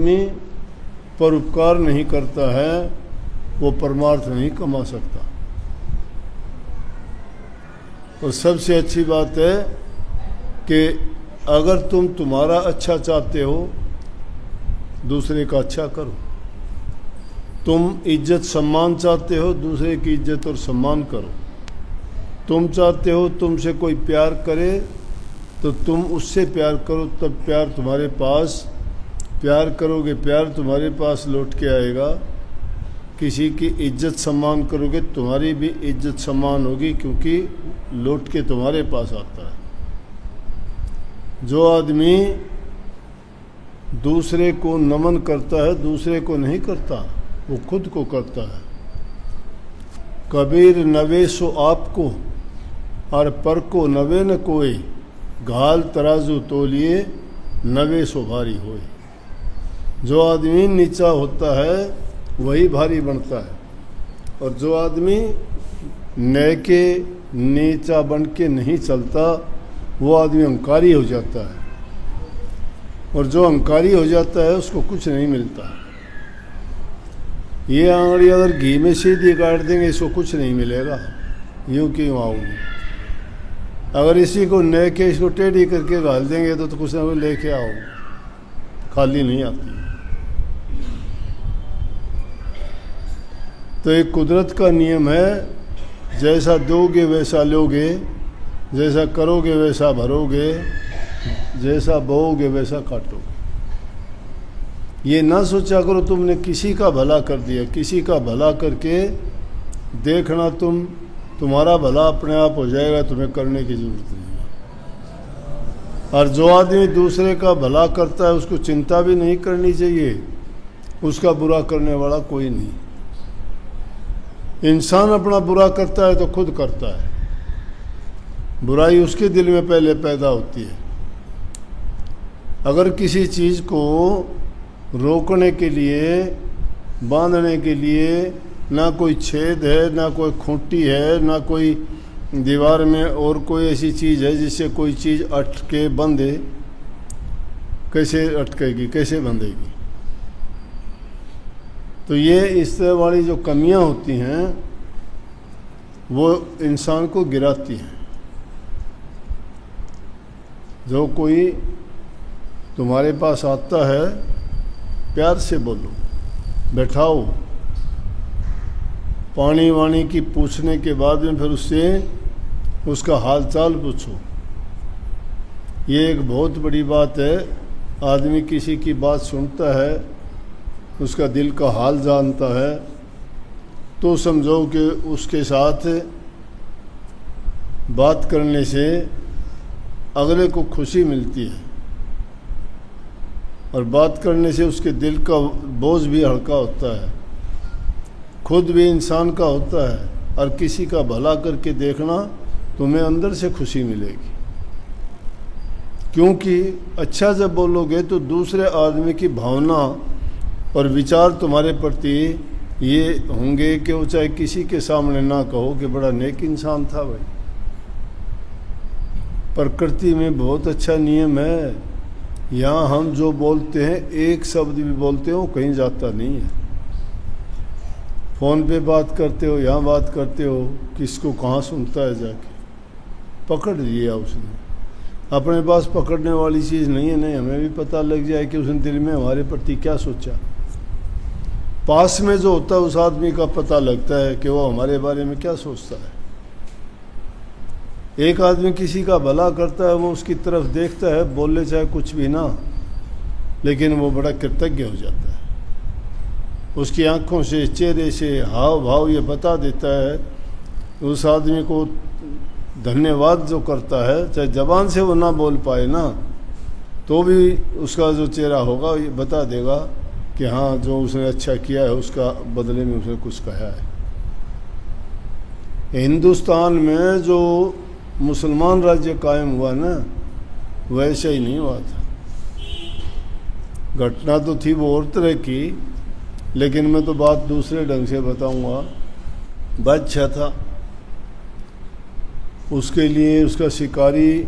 आदमी परोपकार नहीं करता है वो परमार्थ नहीं कमा सकता। और सबसे अच्छी बात है कि अगर तुम तुम्हारा अच्छा चाहते हो दूसरे का अच्छा करो। तुम इज्जत सम्मान चाहते हो दूसरे की इज्जत और सम्मान करो। तुम चाहते हो तुमसे कोई प्यार करे तो तुम उससे प्यार करो, तब प्यार तुम्हारे पास, प्यार करोगे प्यार तुम्हारे पास लौट के आएगा। किसी की इज्जत सम्मान करोगे तुम्हारी भी इज्जत सम्मान होगी, क्योंकि लौट के तुम्हारे पास आता है। जो आदमी दूसरे को नमन करता है दूसरे को नहीं करता, वो खुद को करता है। कबीर नवे सो आपको और पर को नवे न कोई, घाल तराजू तोलिए नवे सो भारी होए। जो आदमी नीचा होता है वही भारी बनता है, और जो आदमी नए के नीचा बन के नहीं चलता वो आदमी अहंकारी हो जाता है, और जो अहंकारी हो जाता है उसको कुछ नहीं मिलता। ये आंगड़ी अगर घी में सीधी काट देंगे इसको कुछ नहीं मिलेगा, यूँ क्यों आऊँगी। अगर इसी को नए के इसको टेढ़ी करके घाल देंगे तो कुछ ना कुछ लेके आओ, खाली नहीं आती। तो एक कुदरत का नियम है, जैसा दोगे वैसा लोगे, जैसा करोगे वैसा भरोगे, जैसा बोओगे वैसा काटोगे। ये ना सोचा करो तुमने किसी का भला कर दिया, किसी का भला करके देखना तुम्हारा भला अपने आप हो जाएगा, तुम्हें करने की जरूरत नहीं है। और जो आदमी दूसरे का भला करता है उसको चिंता भी नहीं करनी चाहिए, उसका बुरा करने वाला कोई नहीं। इंसान अपना बुरा करता है तो खुद करता है, बुराई उसके दिल में पहले पैदा होती है। अगर किसी चीज़ को रोकने के लिए, बांधने के लिए ना कोई छेद है, ना कोई खूंटी है, ना कोई दीवार में और कोई ऐसी चीज़ है जिससे कोई चीज़ अटके बंधे, कैसे अटकेगी, कैसे बंधेगी। तो ये इस तरह वाली जो कमियां होती हैं वो इंसान को गिराती हैं। जो कोई तुम्हारे पास आता है प्यार से बोलो, बैठाओ, पानी वानी की पूछने के बाद में फिर उससे उसका हाल चाल पूछो। ये एक बहुत बड़ी बात है। आदमी किसी की बात सुनता है, उसका दिल का हाल जानता है, तो समझो कि उसके साथ बात करने से अगले को खुशी मिलती है, और बात करने से उसके दिल का बोझ भी हल्का होता है, खुद भी इंसान का होता है। और किसी का भला करके देखना, तुम्हें अंदर से खुशी मिलेगी, क्योंकि अच्छा जब बोलोगे तो दूसरे आदमी की भावना और विचार तुम्हारे प्रति ये होंगे कि वो चाहे किसी के सामने ना कहो कि बड़ा नेक इंसान था भाई। प्रकृति में बहुत अच्छा नियम है, यहाँ हम जो बोलते हैं एक शब्द भी बोलते हो कहीं जाता नहीं है। फ़ोन पे बात करते हो, यहाँ बात करते हो, किसको कहाँ सुनता है जाके, पकड़ लिया उसने। अपने पास पकड़ने वाली चीज़ नहीं है। नहीं, हमें भी पता लग जाए कि उसने दिल में हमारे प्रति क्या सोचा। पास में जो होता है उस आदमी का पता लगता है कि वो हमारे बारे में क्या सोचता है। एक आदमी किसी का भला करता है, वो उसकी तरफ देखता है, बोले चाहे कुछ भी ना, लेकिन वो बड़ा कृतज्ञ हो जाता है। उसकी आंखों से, चेहरे से, हाव भाव ये बता देता है उस आदमी को धन्यवाद जो करता है। चाहे ज़बान से वो ना बोल पाए ना, तो भी उसका जो चेहरा होगा ये बता देगा कि हाँ, जो उसने अच्छा किया है उसका बदले में उसने कुछ कहा है। हिंदुस्तान में जो मुसलमान राज्य कायम हुआ ना, वैसे ही नहीं हुआ था। घटना तो थी वो और तरह की, लेकिन मैं तो बात दूसरे ढंग से बताऊंगा। बादशाह था, उसके लिए उसका शिकारी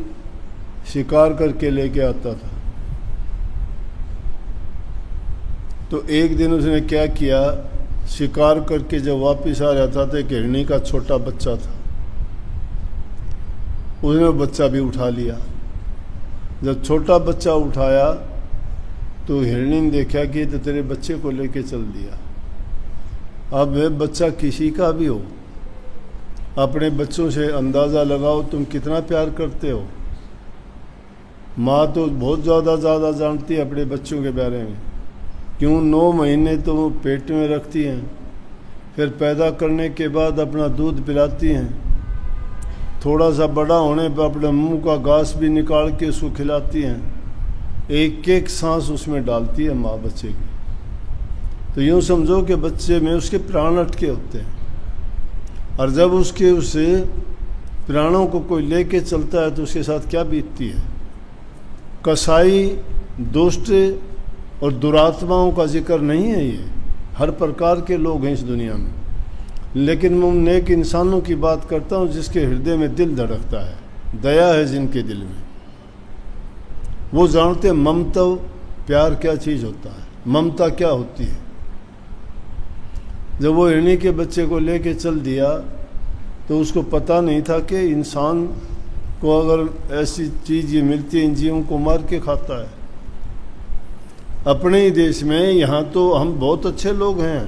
शिकार करके लेके आता था। तो एक दिन उसने क्या किया, शिकार करके जब वापस आ रहा था तो एक हिरनी का छोटा बच्चा था, उसने वो बच्चा भी उठा लिया। जब छोटा बच्चा उठाया तो हिरनी ने देखा कि तो तेरे बच्चे को लेके चल दिया। अब वह बच्चा किसी का भी हो, अपने बच्चों से अंदाज़ा लगाओ तुम कितना प्यार करते हो। माँ तो बहुत ज़्यादा जानती है अपने बच्चों के बारे में, क्यों 9 महीने तो वो पेट में रखती हैं, फिर पैदा करने के बाद अपना दूध पिलाती हैं, थोड़ा सा बड़ा होने पर अपने मुंह का घास भी निकाल के उसको खिलाती हैं, एक एक सांस उसमें डालती है माँ बच्चे की। तो यूँ समझो कि बच्चे में उसके प्राण अटके होते हैं, और जब उसके उसे प्राणों को कोई लेके चलता है तो उसके साथ क्या बीतती है। कसाई, दुष्ट और दुरात्माओं का जिक्र नहीं है, ये हर प्रकार के लोग हैं इस दुनिया में, लेकिन मैं उन नेक इंसानों की बात करता हूँ जिसके हृदय में दिल धड़कता है, दया है जिनके दिल में। वो जानते हैं ममता, प्यार क्या चीज़ होता है, ममता क्या होती है। जब वो हिरनी के बच्चे को लेके चल दिया तो उसको पता नहीं था कि इंसान को अगर ऐसी चीज़ ये मिलती है, इन जीवों को मार के खाता है। अपने ही देश में यहाँ तो हम बहुत अच्छे लोग हैं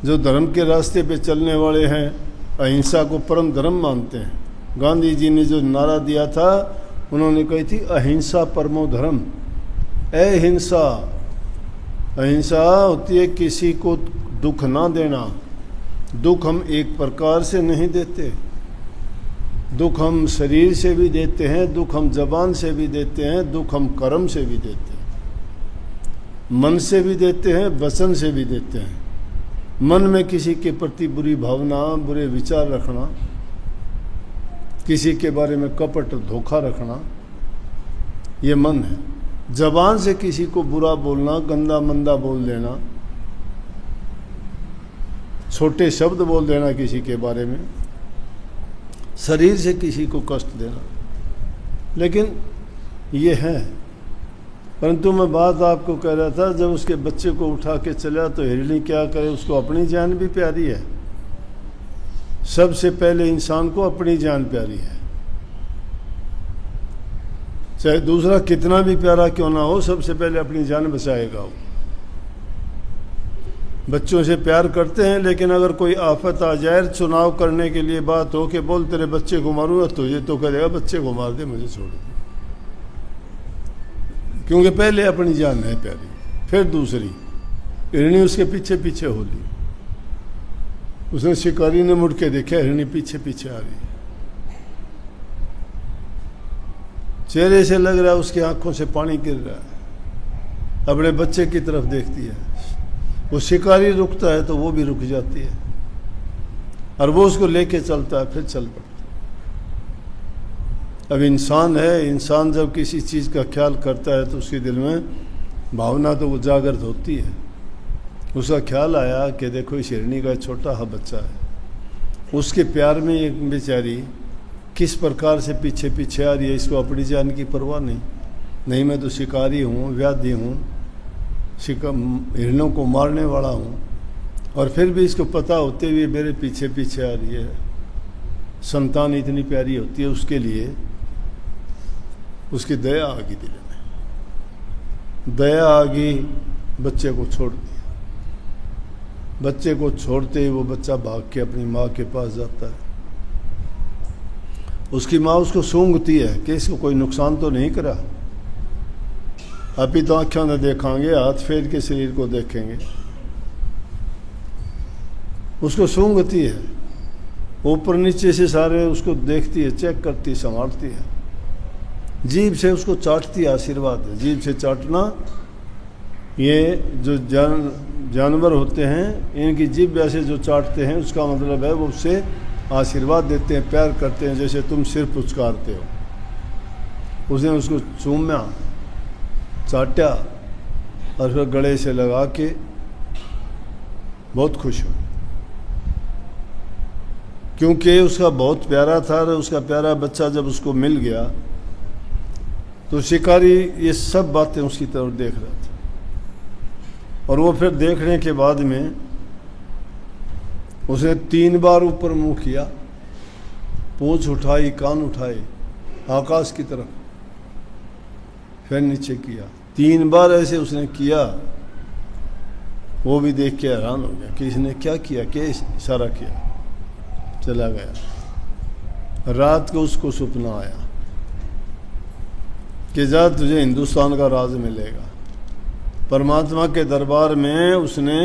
जो धर्म के रास्ते पे चलने वाले हैं, अहिंसा को परम धर्म मानते हैं। गांधी जी ने जो नारा दिया था, उन्होंने कही थी अहिंसा परमो धर्म। अहिंसा, अहिंसा होती है किसी को दुख ना देना। दुख हम एक प्रकार से नहीं देते, दुख हम शरीर से भी देते हैं, दुख हम जबान से भी देते हैं, दुख हम कर्म से भी देते हैं, मन से भी देते हैं, वचन से भी देते हैं। मन में किसी के प्रति बुरी भावना, बुरे विचार रखना, किसी के बारे में कपट धोखा रखना, ये मन है। जबान से किसी को बुरा बोलना, गंदा मंदा बोल देना, छोटे शब्द बोल देना किसी के बारे में, शरीर से किसी को कष्ट देना, लेकिन ये है। परंतु मैं बात आपको कह रहा था, जब उसके बच्चे को उठा के चला तो हिरनी क्या करे, उसको अपनी जान भी प्यारी है। सबसे पहले इंसान को अपनी जान प्यारी है, चाहे दूसरा कितना भी प्यारा क्यों ना हो, सबसे पहले अपनी जान बचाएगा वो। बच्चों से प्यार करते हैं, लेकिन अगर कोई आफत आ जाए, चुनाव करने के लिए बात हो कि बोल तेरे बच्चे को मारूंगा, तो ये तो कहेगा बच्चे को मार दे, मुझे छोड़ दे, क्योंकि पहले अपनी जान है प्यारी, फिर दूसरी। हिरनी उसके पीछे पीछे हो ली। उसने शिकारी ने मुड़ के देखा, हिरनी पीछे पीछे आ रही है। चेहरे से लग रहा है उसकी आंखों से पानी गिर रहा है, अपने बच्चे की तरफ देखती है। वो शिकारी रुकता है तो वो भी रुक जाती है, और वो उसको लेके चलता है, फिर चल पड़ता है। अब इंसान है, इंसान जब किसी चीज़ का ख्याल करता है तो उसके दिल में भावना तो वो जागृत होती है। उसका ख्याल आया कि देखो इस हिरनी का छोटा सा बच्चा है, उसके प्यार में एक बेचारी किस प्रकार से पीछे पीछे आ रही है, इसको अपनी जान की परवाह नहीं, मैं तो शिकारी हूँ, व्याधि हूँ, हिरणों को मारने वाला हूँ, और फिर भी इसको पता होते हुए मेरे पीछे पीछे आ रही है। संतान इतनी प्यारी होती है उसके लिए, उसकी दया आ गई दिल में, दया आ गई, बच्चे को छोड़ दिया। बच्चे को छोड़ते ही वो बच्चा भाग के अपनी माँ के पास जाता है। उसकी माँ उसको सूंघती है कि इसको कोई नुकसान तो नहीं करा। अभी तो आँखों ने देखेंगे, हाथ फेर के शरीर को देखेंगे। उसको सूंघती है, ऊपर नीचे से सारे उसको देखती है, चेक करती, संभालती है। जीभ से उसको चाटती है, आशीर्वाद है। जीभ से चाटना, ये जो जानवर होते हैं, इनकी जीभ वैसे जो चाटते हैं, उसका मतलब है वो उससे आशीर्वाद देते हैं, प्यार करते हैं, जैसे तुम सिर पुचकारते हो। उसने उसको चूमा, चाटा, और फिर गले से लगा के बहुत खुश हुई, क्योंकि उसका बहुत प्यारा था। और उसका प्यारा बच्चा जब उसको मिल गया तो शिकारी ये सब बातें उसकी तरफ देख रहा था, और वो फिर देखने के बाद में उसने 3 बार ऊपर मुंह किया, पूंछ उठाई, कान उठाए आकाश की तरफ, फिर नीचे किया। 3 बार ऐसे उसने किया। वो भी देख के हैरान हो गया कि इसने क्या किया, क्या इशारा किया। चला गया। रात को उसको सपना आया कि जा तुझे हिंदुस्तान का राज मिलेगा। परमात्मा के दरबार में उसने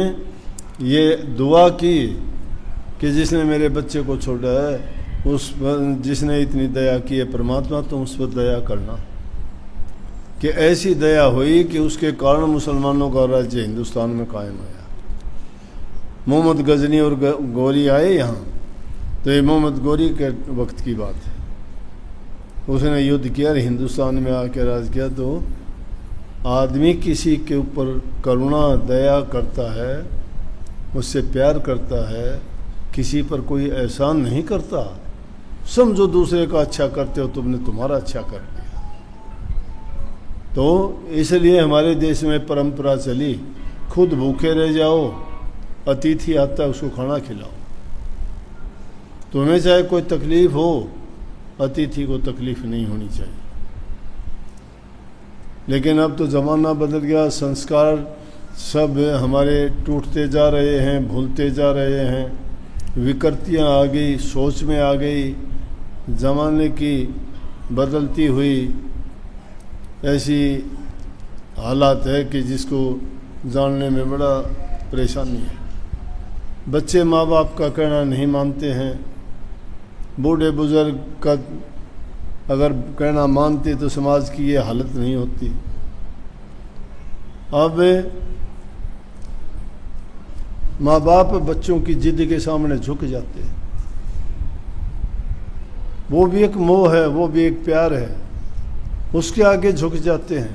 ये दुआ की कि जिसने मेरे बच्चे को छोड़ा है, उस पर जिसने इतनी दया की है, परमात्मा तुम उस पर दया करना। कि ऐसी दया हुई कि उसके कारण मुसलमानों का राज्य हिंदुस्तान में कायम आया। मोहम्मद गजनी और गोरी आए यहाँ, तो ये मोहम्मद गोरी के वक्त की बात है। उसने युद्ध किया, हिंदुस्तान में आके राज किया। तो आदमी किसी के ऊपर करुणा दया करता है, उससे प्यार करता है, किसी पर कोई एहसान नहीं करता। समझो दूसरे का अच्छा करते हो, तुमने तुम्हारा अच्छा कर दिया। तो इसलिए हमारे देश में परंपरा चली, खुद भूखे रह जाओ, अतिथि आता है उसको खाना खिलाओ। तुम्हें चाहे कोई तकलीफ हो, अतिथि को तकलीफ नहीं होनी चाहिए। लेकिन अब तो ज़माना बदल गया, संस्कार सब हमारे टूटते जा रहे हैं, भूलते जा रहे हैं, विकृतियाँ आ गई, सोच में आ गई, ज़माने की बदलती हुई ऐसी हालात है कि जिसको जानने में बड़ा परेशानी है। बच्चे माँ बाप का कहना नहीं मानते हैं, बूढ़े बुज़ुर्ग का अगर कहना मानते तो समाज की ये हालत नहीं होती। अब माँ बाप बच्चों की जिद के सामने झुक जाते हैं। वो भी एक मोह है, वो भी एक प्यार है, उसके आगे झुक जाते हैं।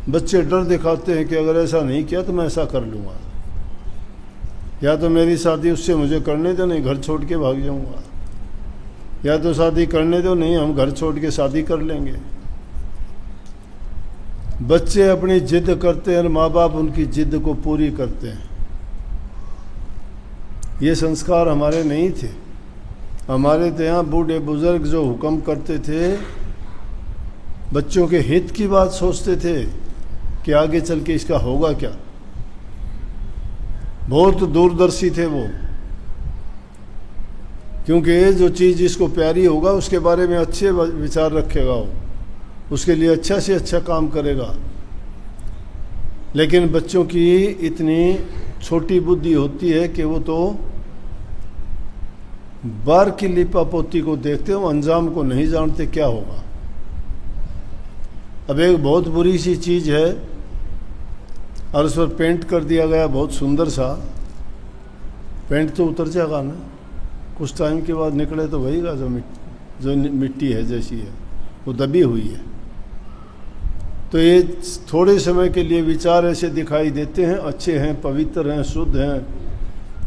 बच्चे डर दिखाते हैं कि अगर ऐसा नहीं किया तो मैं ऐसा कर लूँगा, या तो मेरी शादी उससे मुझे करने दो, नहीं घर छोड़ के भाग जाऊँगा, या तो शादी करने दो, नहीं हम घर छोड़ के शादी कर लेंगे। बच्चे अपनी जिद करते हैं और माँ बाप उनकी जिद को पूरी करते हैं। ये संस्कार हमारे नहीं थे। हमारे तो यहाँ बूढ़े बुजुर्ग जो हुक्म करते थे, बच्चों के हित की बात सोचते थे कि आगे चल के इसका होगा क्या। बहुत दूरदर्शी थे वो, क्योंकि जो चीज़ इसको प्यारी होगा उसके बारे में अच्छे विचार रखेगा, वो उसके लिए अच्छा से अच्छा काम करेगा। लेकिन बच्चों की इतनी छोटी बुद्धि होती है कि वो तो बार की लिपापोती को देखते हो, अंजाम को नहीं जानते क्या होगा। अब एक बहुत बुरी सी चीज़ है और उस पर पेंट कर दिया गया बहुत सुंदर सा। पेंट तो उतर जाएगा ना, कुछ टाइम के बाद निकले तो वहीगा जो मिट्टी है जैसी है, वो दबी हुई है। तो ये थोड़े समय के लिए विचार ऐसे दिखाई देते हैं, अच्छे हैं, पवित्र हैं, शुद्ध हैं।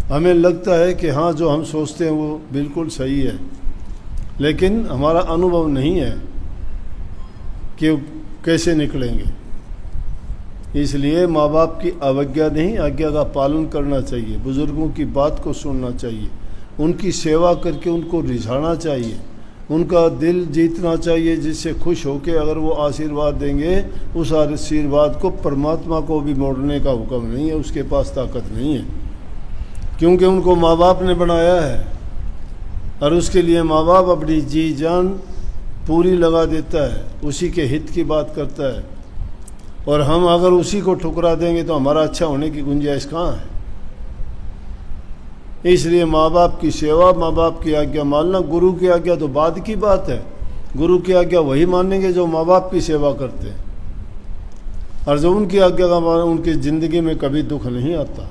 हमें लगता है कि हाँ जो हम सोचते हैं वो बिल्कुल सही है, लेकिन हमारा अनुभव नहीं है कि कैसे निकलेंगे। इसलिए माँ बाप की अवज्ञा नहीं, आज्ञा का पालन करना चाहिए। बुज़ुर्गों की बात को सुनना चाहिए, उनकी सेवा करके उनको रिझाना चाहिए, उनका दिल जीतना चाहिए, जिससे खुश होकर अगर वो आशीर्वाद देंगे, उस आशीर्वाद को परमात्मा को भी मोड़ने का हुक्म नहीं है, उसके पास ताकत नहीं है, क्योंकि उनको माँ बाप ने बनाया है। और उसके लिए माँ बाप अपनी जी जान पूरी लगा देता है, उसी के हित की बात करता है। और हम अगर उसी को ठुकरा देंगे तो हमारा अच्छा होने की गुंजाइश कहाँ है। इसलिए माँ बाप की सेवा, माँ बाप की आज्ञा मानना। गुरु की आज्ञा तो बाद की बात है, गुरु की आज्ञा वही मानेंगे जो माँ बाप की सेवा करते हैं। और जो उनकी आज्ञा का माने, उनकी ज़िंदगी में कभी दुख नहीं आता।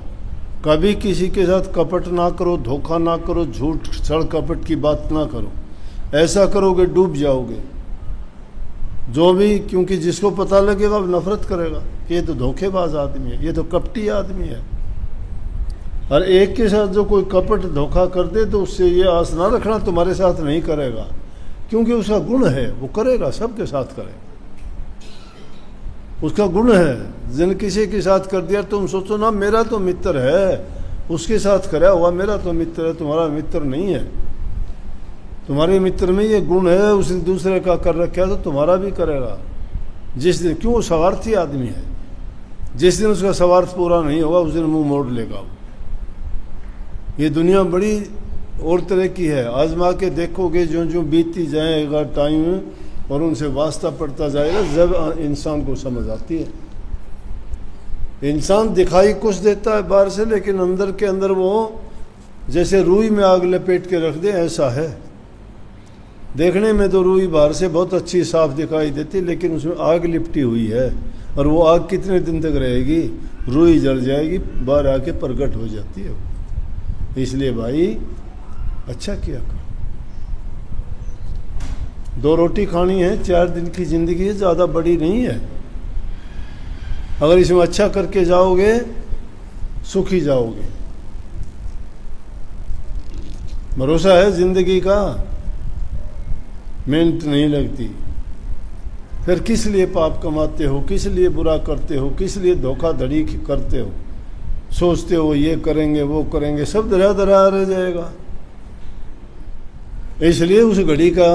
कभी किसी के साथ कपट ना करो, धोखा ना करो, झूठ छल कपट की बात ना करो। ऐसा करोगे डूब जाओगे। जो भी, क्योंकि जिसको पता लगेगा वो नफरत करेगा, ये तो धोखेबाज आदमी है, ये तो कपटी आदमी है। और एक के साथ जो कोई कपट धोखा कर दे तो उससे ये आस ना रखना तुम्हारे साथ नहीं करेगा, क्योंकि उसका गुण है, वो करेगा, सबके साथ करेगा। उसका गुण है। जिन किसी के साथ कर दिया तुम सोचो ना मेरा तो मित्र है, उसके साथ करा हुआ मेरा तो मित्र है, तुम्हारा मित्र नहीं है। तुम्हारे मित्र में ये गुण है, उसने दूसरे का कर रखा तो तुम्हारा भी करेगा जिस दिन। क्यों? स्वार्थी आदमी है। जिस दिन उसका स्वार्थ पूरा नहीं होगा उस दिन मुंह मोड़ लेगा वो। ये दुनिया बड़ी और तरह की है, आजमा के देखोगे। जो जो बीतती जाएगा टाइम और उनसे वास्ता पड़ता जाएगा, जब इंसान को समझ आती है। इंसान दिखाई कुछ देता है बाहर से, लेकिन अंदर के अंदर वो जैसे रूई में आग लपेट के रख दे, ऐसा है। देखने में तो रूई बाहर से बहुत अच्छी साफ दिखाई देती, लेकिन उसमें आग लिपटी हुई है। और वो आग कितने दिन तक रहेगी? रूई जल जाएगी, बाहर आके प्रकट हो जाती है। इसलिए भाई अच्छा किया करो। 2 रोटी खानी है, 4 दिन की जिंदगी है, ज़्यादा बड़ी नहीं है। अगर इसमें अच्छा करके जाओगे सुखी जाओगे। भरोसा है जिंदगी का, मेहनत नहीं लगती। फिर किस लिए पाप कमाते हो, किस लिए बुरा करते हो, किस लिए धोखाधड़ी करते हो? सोचते हो ये करेंगे वो करेंगे, सब दरा दरा रह जाएगा। इसलिए उस घड़ी का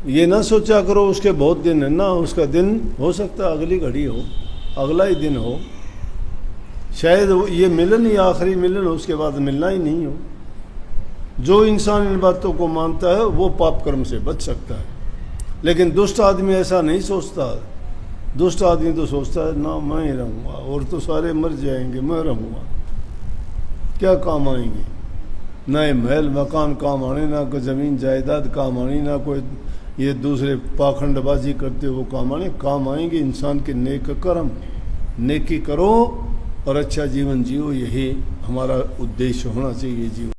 ये ना सोचा करो उसके बहुत दिन है ना, उसका दिन हो सकता है अगली घड़ी हो, अगला ही दिन हो, शायद ये मिलन ही आखिरी मिलन हो, उसके बाद मिलना ही नहीं हो। जो इंसान इन बातों को मानता है वो पाप कर्म से बच सकता है। लेकिन दुष्ट आदमी ऐसा नहीं सोचता। दुष्ट आदमी तो सोचता है ना मैं ही रहूँगा, और तो सारे मर जाएंगे, मैं रहूँगा, क्या काम आएंगे? ना ये महल मकान काम आने, ना कोई ज़मीन जायदाद काम आनी, ना कोई ये दूसरे पाखंडबाजी करते वो काम आने। काम आएंगे इंसान के नेक कर्म। नेकी करो और अच्छा जीवन जियो, यही हमारा उद्देश्य होना चाहिए जीवन।